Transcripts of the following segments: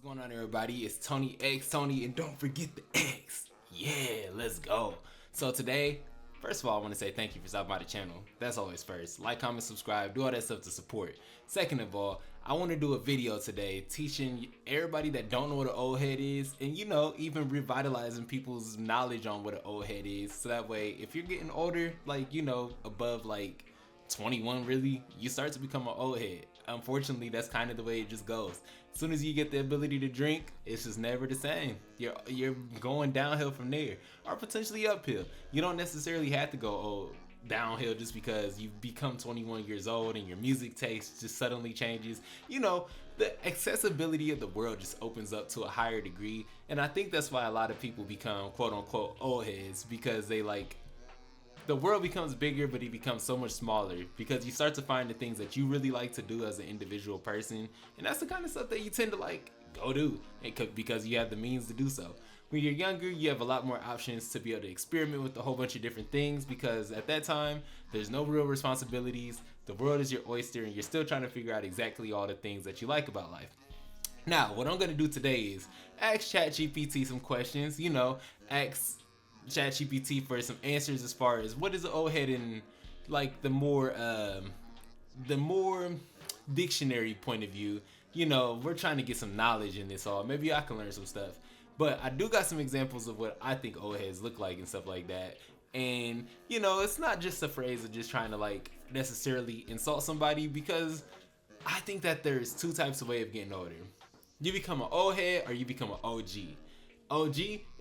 What's going on, everybody? It's TonyXTony, and don't forget the X. Yeah, let's go. So today, first of all, I want to say thank you for stopping by the channel. That's always first. Like, comment, subscribe, do all that stuff to support. Second of all, I want to do a video today teaching everybody that don't know what an old head is, and even revitalizing people's knowledge on what an old head is. So that way, if you're getting older, above 21 really, you start to become an old head. Unfortunately, that's kind of the way it just goes. As soon as you get the ability to drink, it's just never the same. You're going downhill from there, or potentially uphill. You don't necessarily have to go downhill just because you've become 21 years old and your music taste just suddenly changes. The accessibility of the world just opens up to a higher degree, and I think that's why a lot of people become quote unquote old heads, because the world becomes bigger, but it becomes so much smaller because you start to find the things that you really like to do as an individual person, and that's the kind of stuff that you tend to go do because you have the means to do so. When you're younger, you have a lot more options to be able to experiment with a whole bunch of different things, because at that time there's no real responsibilities, the world is your oyster, and you're still trying to figure out exactly all the things that you like about life. Now, what I'm going to do today is ask ChatGPT some questions, ask ChatGPT for some answers as far as what is an old head in the more dictionary point of view. We're trying to get some knowledge in this all. Maybe I can learn some stuff. But I do got some examples of what I think old heads look like and stuff like that. And it's not just a phrase of just trying to necessarily insult somebody, because I think that there's two types of way of getting older. You become an old head or you become an OG. OG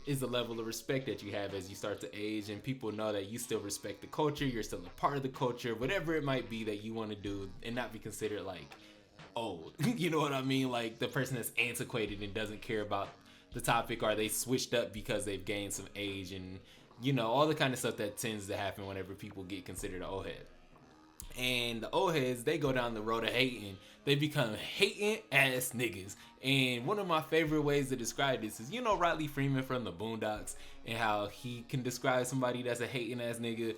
is the level of respect that you have as you start to age, and people know that you still respect the culture, you're still a part of the culture, whatever it might be that you want to do, and not be considered old. You know what I mean? Like the person that's antiquated and doesn't care about the topic, or they switched up because they've gained some age, and all the kind of stuff that tends to happen whenever people get considered an old head. And the old heads, they go down the road of hating. They become hating ass niggas. And one of my favorite ways to describe this is, Riley Freeman from the Boondocks, and how he can describe somebody that's a hating ass nigga.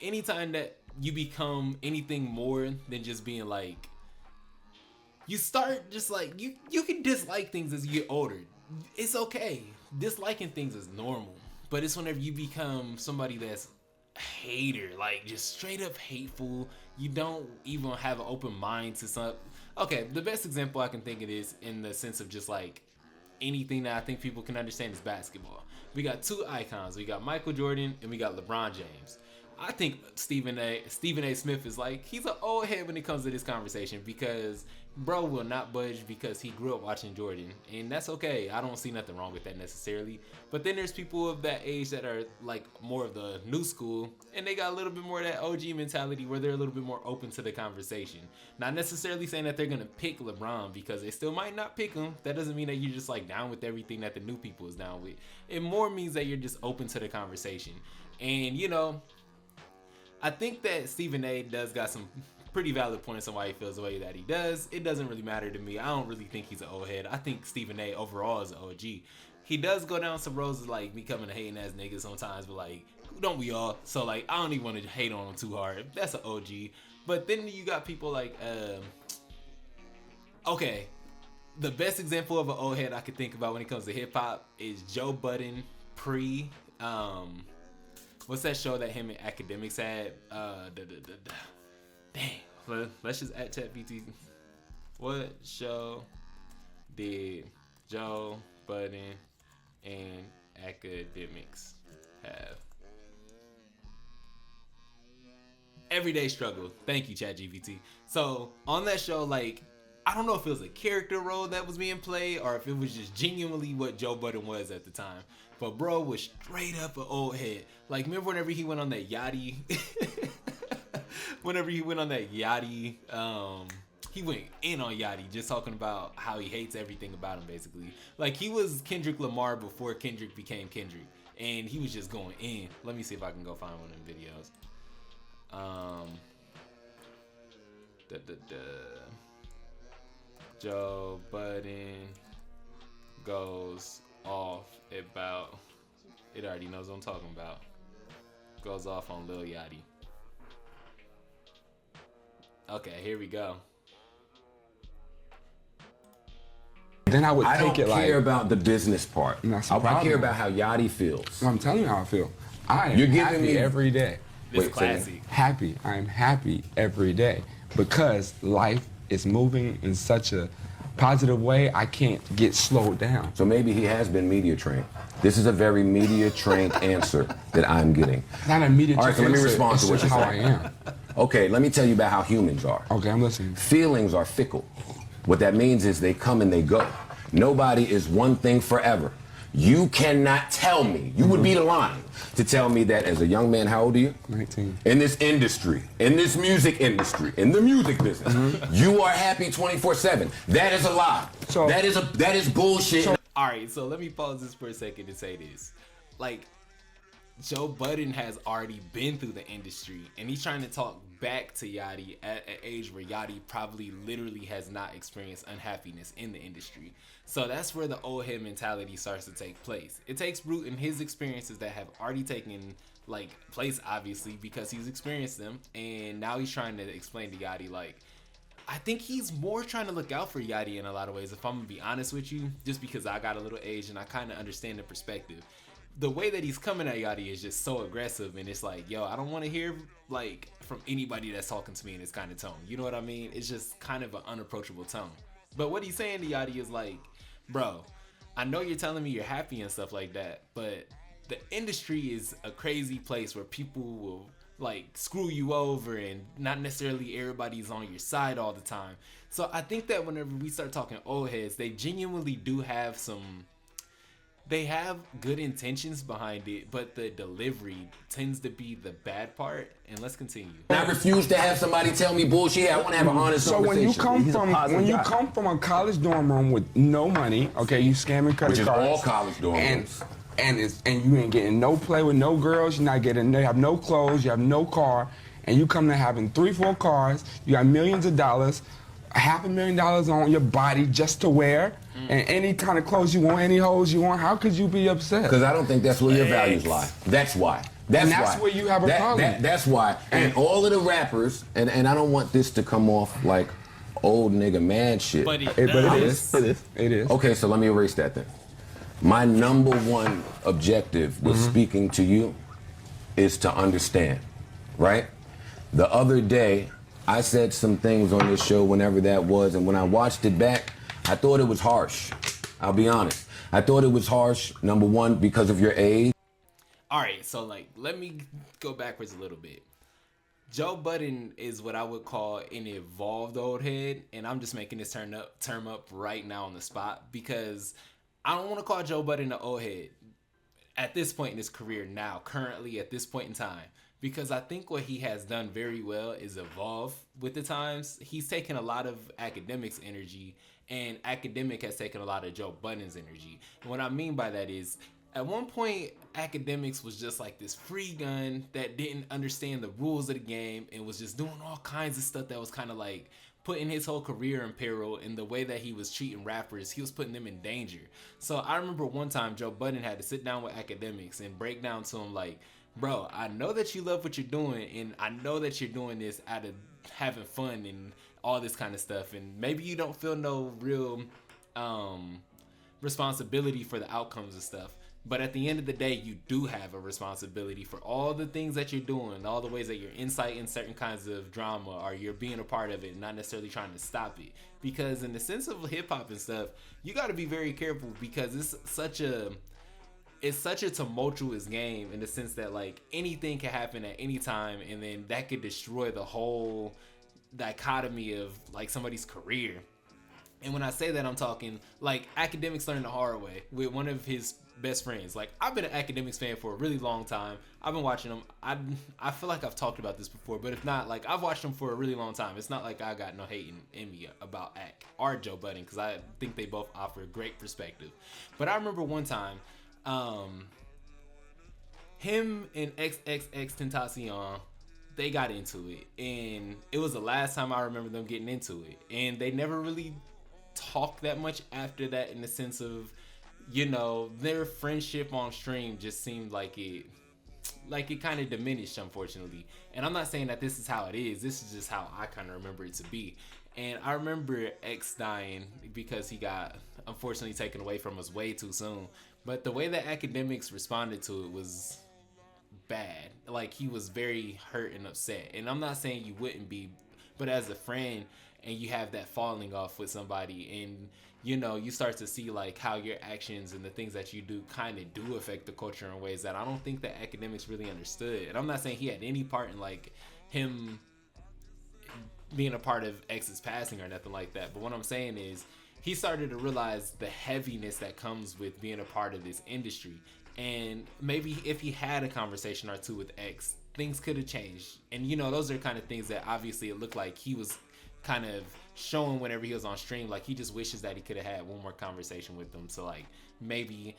Anytime that you become anything more than just being you start just you can dislike things as you get older. It's okay. Disliking things is normal. But it's whenever you become somebody that's hater, just straight up hateful. You don't even have an open mind to some. Okay, the best example I can think of is in the sense of just anything that I think people can understand is basketball. We got two icons. We got Michael Jordan and we got LeBron James. I think Stephen A. Smith is he's an old head when it comes to this conversation, because bro will not budge because he grew up watching Jordan, and that's okay. I don't see nothing wrong with that necessarily. But then there's people of that age that are more of the new school, and they got a little bit more of that OG mentality where they're a little bit more open to the conversation. Not necessarily saying that they're gonna pick LeBron, because they still might not pick him. That doesn't mean that you're just down with everything that the new people is down with. It more means that you're just open to the conversation. And I think that Stephen A. does got some pretty valid points on why he feels the way that he does. It doesn't really matter to me. I don't really think he's an old head. I think Stephen A. overall is an OG. He does go down some roads of becoming a hating ass nigga sometimes, but don't we all? So I don't even want to hate on him too hard. That's an OG. But then you got people okay, the best example of an old head I could think about when it comes to hip hop is Joe Budden pre what's that show that him and Academics had? Dang. Let's just add ChatGPT. What show did Joe Budden and Academics have? Everyday Struggle. Thank you, ChatGPT. So on that show, I don't know if it was a character role that was being played, or if it was just genuinely what Joe Budden was at the time. But bro was straight up an old head. Remember whenever he went on that Yachty? He went in on Yachty, just talking about how he hates everything about him, basically. He was Kendrick Lamar before Kendrick became Kendrick. And he was just going in. Let me see if I can go find one of them videos. Joe Budden goes off about, it already knows what I'm talking about, goes off on Lil Yachty. Okay, here we go. then I would I take don't it like. care about the business part. That's the I problem. care about how Yachty feels. I'm telling you how I feel. I am You're giving happy me- every day. It's Wait, classy. Happy. I am happy every day because life is moving in such a positive way. I can't get slowed down. So maybe he has been media trained. This is a very media trained answer that I'm getting. Not a media. All right, so let me respond it's to what just you're how saying. I am. Okay, let me tell you about how humans are. Okay, I'm listening. Feelings are fickle. What that means is they come and they go. Nobody is one thing forever. You cannot tell me, you would be lying to tell me that as a young man, how old are you? 19. In this industry, in this music industry, in the music business, you are happy 24/7. That is a lie. So- that is bullshit. All right, so let me pause this for a second and say this. Like, Joe Budden has already been through the industry, and he's trying to talk back to Yachty at an age where Yachty probably literally has not experienced unhappiness in the industry. So that's where the old head mentality starts to take place. It takes root in his experiences that have already taken like place, obviously, because he's experienced them, and now he's trying to explain to Yachty, like, I think he's more trying to look out for Yachty in a lot of ways, if I'm gonna be honest with you, just because I got a little age and I kind of understand the perspective. The way that he's coming at Yachty is just so aggressive, and it's like, yo, I don't want to hear like from anybody that's talking to me in this kind of tone. You know what I mean? It's just kind of an unapproachable tone. But what he's saying to Yachty is like, bro, I know you're telling me you're happy and stuff like that, but the industry is a crazy place where people will like screw you over, and not necessarily everybody's on your side all the time. So I think that whenever we start talking old heads, they genuinely do have they have good intentions behind it, but the delivery tends to be the bad part. And let's continue. I refuse to have somebody tell me bullshit. I want to have an honest So when conversation. you come He's a from positive guy. a college dorm room with no money, okay, you scamming credit Which is cards, all college dorm rooms. and you ain't getting no play with no girls, you're not getting, you have no clothes, you have no car, and you come to having 3-4 cars, you got millions of dollars, $500,000 on your body just to wear, and any kind of clothes you want, any hoes you want. How could you be upset? Because I don't think that's where your values lie. That's why. That's why. where you have a problem. That's why. And all of the rappers, and I don't want this to come off like old nigga mad shit. But it is. It is. It is. Okay, so let me erase that then. My number one objective with speaking to you is to understand, right? The other day, I said some things on this show, whenever that was, and when I watched it back, I thought it was harsh. I'll be honest. I thought it was harsh, number one, because of your age. All right, so like, let me go backwards a little bit. Joe Budden is what I would call an evolved old head, and I'm just making this term up right now on the spot, because I don't want to call Joe Budden an old head at this point in his career now, currently at this point in time, because I think what he has done very well is evolve with the times. He's taken a lot of academics' energy, and academic has taken a lot of Joe Budden's energy. And what I mean by that is, at one point, academics was just like this free gun that didn't understand the rules of the game and was just doing all kinds of stuff that was kind of like putting his whole career in peril. In the way that he was treating rappers, he was putting them in danger. So I remember one time Joe Budden had to sit down with academics and break down to him like, bro, I know that you love what you're doing, and I know that you're doing this out of having fun and all this kind of stuff, and maybe you don't feel no real responsibility for the outcomes and stuff. But at the end of the day, you do have a responsibility for all the things that you're doing, all the ways that you're inciting certain kinds of drama, or you're being a part of it, not necessarily trying to stop it. Because in the sense of hip hop and stuff, you got to be very careful, because it's such a tumultuous game, in the sense that like anything can happen at any time, and then that could destroy the whole dichotomy of like somebody's career. And when I say that, I'm talking like academics learned the hard way with one of his best friends. Like, I've been an academics fan for a really long time. I've been watching them. I feel like I've talked about this before, but if not, like, I've watched them for a really long time. It's not like I got no hate in me about Ak or Joe Budden, because I think they both offer great perspective. But I remember one time, him and XXXTentacion, they got into it, and it was the last time I remember them getting into it, and they never really talked that much after that, in the sense of, you know, their friendship on stream just seemed like it kind of diminished, unfortunately. And I'm not saying that this is how it is. This is just how I kind of remember it to be. And I remember X dying because he got unfortunately taken away from us way too soon. But the way that academics responded to it was bad. Like, he was very hurt and upset. And I'm not saying you wouldn't be, but as a friend, and you have that falling off with somebody, and you start to see like how your actions and the things that you do kind of do affect the culture in ways that I don't think that academics really understood. And I'm not saying he had any part in like him being a part of X's passing or nothing like that, but what I'm saying is he started to realize the heaviness that comes with being a part of this industry. And maybe if he had a conversation or two with X, things could have changed. And those are kind of things that obviously it looked like he was kind of showing whenever he was on stream. Like, he just wishes that he could have had one more conversation with them, so like maybe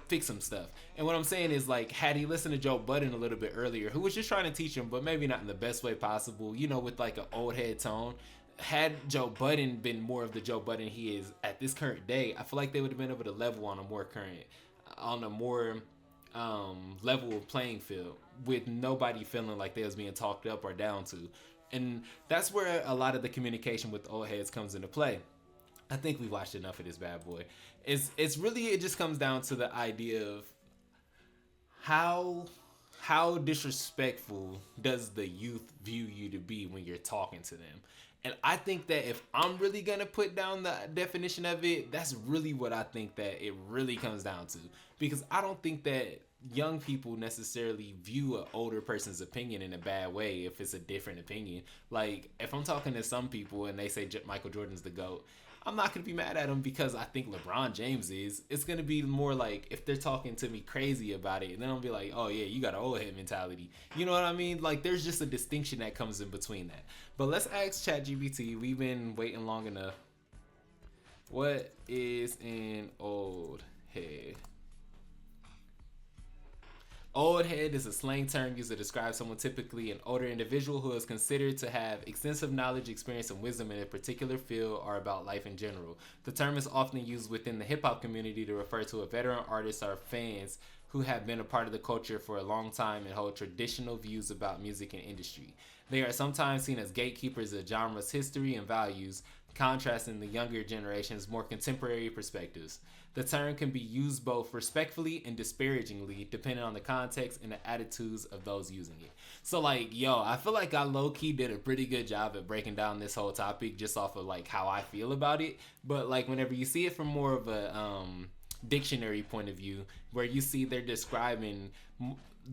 fix some stuff. And what I'm saying is, like, had he listened to Joe Budden a little bit earlier, who was just trying to teach him, but maybe not in the best way possible, with like an old head tone. Had Joe Budden been more of the Joe Budden he is at this current day, I feel like they would have been able to level on a more level playing field, with nobody feeling like they was being talked up or down to. And that's where a lot of the communication with old heads comes into play. I think we watched enough of this bad boy. It's really, it just comes down to the idea of how disrespectful does the youth view you to be when you're talking to them. And I think that if I'm really gonna put down the definition of it, that's really what I think that it really comes down to. Because I don't think that young people necessarily view an older person's opinion in a bad way if it's a different opinion. Like, if I'm talking to some people and they say Michael Jordan's the GOAT, I'm not going to be mad at them because I think LeBron James is. It's going to be more like if they're talking to me crazy about it, and then I'll be like, oh yeah, you got an old head mentality. You know what I mean? Like, there's just a distinction that comes in between that. But let's ask ChatGPT. We've been waiting long enough. What is an old head? Old head is a slang term used to describe someone, typically an older individual, who is considered to have extensive knowledge, experience, and wisdom in a particular field or about life in general. The term is often used within the hip-hop community to refer to a veteran artist or fans who have been a part of the culture for a long time and hold traditional views about music and industry. They are sometimes seen as gatekeepers of genre's history and values, contrasting the younger generation's more contemporary perspectives. The term can be used both respectfully and disparagingly, depending on the context and the attitudes of those using it. So, like, I feel like I low-key did a pretty good job at breaking down this whole topic just off of, like, how I feel about it. But, like, whenever you see it from more of a dictionary point of view, where you see they're describing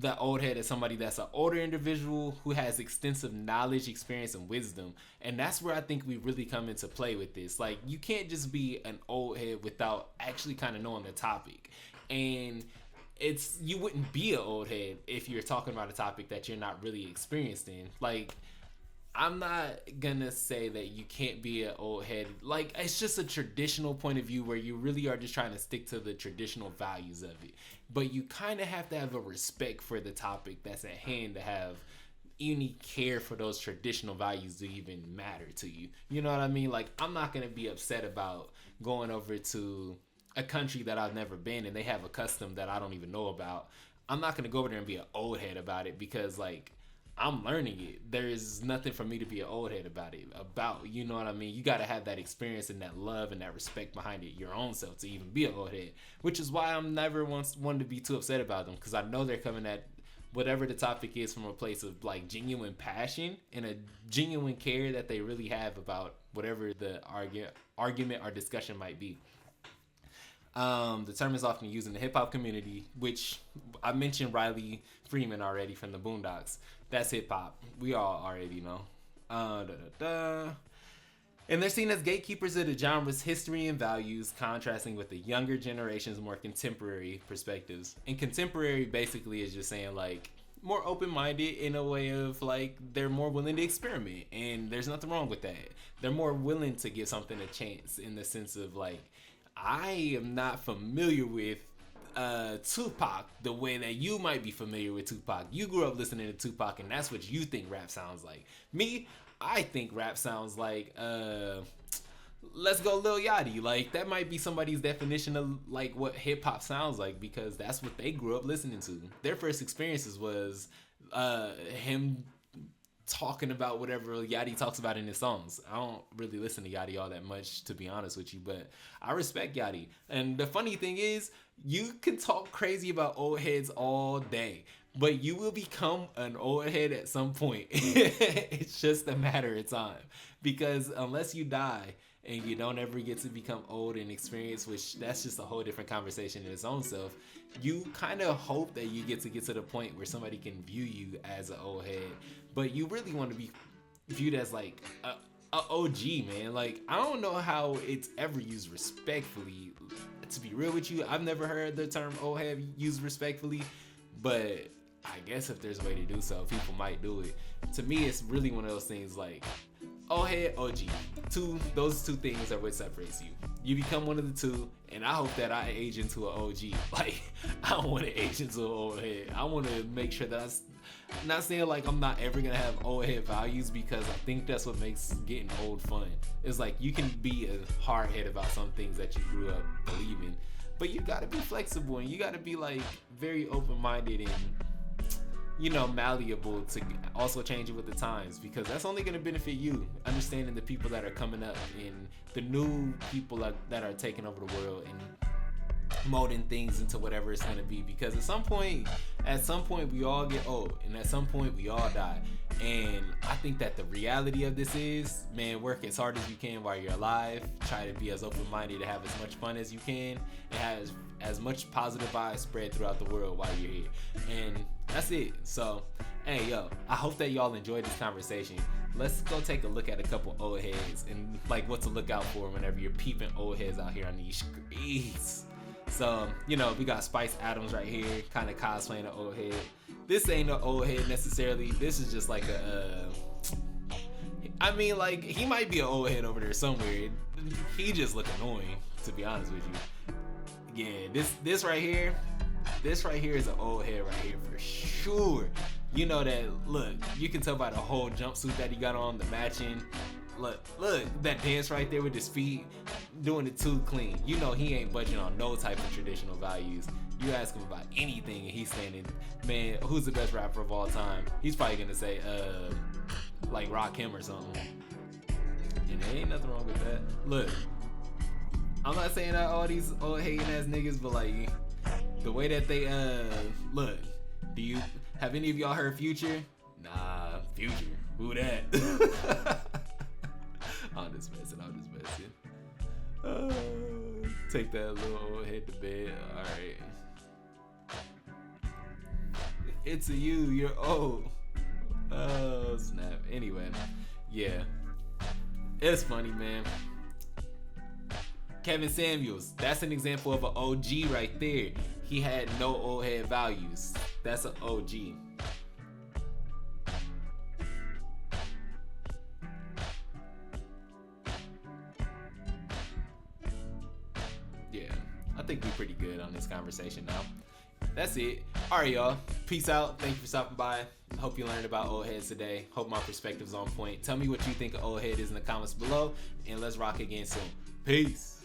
the old head as somebody that's an older individual who has extensive knowledge, experience, and wisdom. And that's where I think we really come into play with this. Like, you can't just be an old head without actually kind of knowing the topic. And you wouldn't be an old head if you're talking about a topic that you're not really experienced in. Like, I'm not gonna say that you can't be an old head. Like, it's just a traditional point of view where you really are just trying to stick to the traditional values of it. But you kind of have to have a respect for the topic that's at hand to have any care for those traditional values to even matter to you. You know what I mean? Like, I'm not gonna be upset about going over to a country that I've never been and they have a custom that I don't even know about. I'm not gonna go over there and be an old head about it because, like, I'm learning it. There is nothing for me to be an old head about it. You know what I mean? You got to have that experience and that love and that respect behind it, your own self, to even be an old head. Which is why I'm never one to be too upset about them, because I know they're coming at whatever the topic is from a place of, like, genuine passion and a genuine care that they really have about whatever the argument or discussion might be. The term is often used in the hip-hop community, which I mentioned Riley Freeman already from the Boondocks. That's hip-hop. We all already know. And they're seen as gatekeepers of the genre's history and values, contrasting with the younger generation's more contemporary perspectives. And contemporary basically is just saying, like, more open-minded in a way of, like, they're more willing to experiment. And there's nothing wrong with that. They're more willing to give something a chance in the sense of, like, I am not familiar with Tupac the way that you might be familiar with Tupac. You grew up listening to Tupac and that's what you think rap sounds like. Me, I think rap sounds like let's go Lil Yachty. Like, that might be somebody's definition of, like, what hip hop sounds like, because that's what they grew up listening to. Their first experiences was him talking about whatever Yachty talks about in his songs. I don't really listen to Yachty all that much, to be honest with you, but I respect Yachty. And the funny thing is, you can talk crazy about old heads all day, but you will become an old head at some point. It's just a matter of time, because unless you die and you don't ever get to become old and experienced, which that's just a whole different conversation in its own self, you kind of hope that you get to the point where somebody can view you as an old head, but you really want to be viewed as like a OG, man. Like, I don't know how it's ever used respectfully. To be real with you, I've never heard the term old head used respectfully, but I guess if there's a way to do so, people might do it. To me, it's really one of those things like old head, OG. Those two things are what separates you. You become one of the two, and I hope that I age into an OG. Like, I don't want to age into an old head. I want to make sure that I'm not saying like I'm not ever gonna have old head values, because I think that's what makes getting old fun. It's like you can be a hard head about some things that you grew up believing, but you gotta be flexible and you gotta be like very open-minded and, you know, malleable to also change it with the times, because that's only going to benefit you. Understanding the people that are coming up and the new people that are taking over the world and molding things into whatever it's going to be, because at some point we all get old, and at some point we all die. And I think that the reality of this is, man, work as hard as you can while you're alive. Try to be as open-minded, to have as much fun as you can, and have as much positive vibes spread throughout the world while you're here. And that's it. So, hey, yo, I hope that y'all enjoyed this conversation. Let's go take a look at a couple old heads and like what to look out for whenever you're peeping old heads out here on these streets. So, you know, we got Spice Adams right here, kind of cosplaying an old head. This ain't no old head necessarily. This is just like I mean, like, he might be an old head over there somewhere. He just look annoying, to be honest with you. Yeah, this right here is an old head right here for sure. You know that, look, you can tell by the whole jumpsuit that he got on, the matching. Look, that dance right there with his feet, doing it too clean. You know he ain't budging on no type of traditional values. You ask him about anything and he's saying, man, who's the best rapper of all time? He's probably gonna say, like Rakim or something. And there ain't nothing wrong with that. Look, I'm not saying that all these old hating ass niggas, but like, the way that they, look, have any of y'all heard Future? Nah, Future, who that? I'm just messing. Take that little old head to bed. Alright. It's you're old. Oh, snap. Anyway, yeah. It's funny, man. Kevin Samuels, that's an example of an OG right there. He had no old head values. That's an OG. Yeah, I think we're pretty good on this conversation now. That's it. Alright, y'all. Peace out. Thank you for stopping by. Hope you learned about old heads today. Hope my perspective's on point. Tell me what you think an old head is in the comments below, and let's rock again soon. Peace.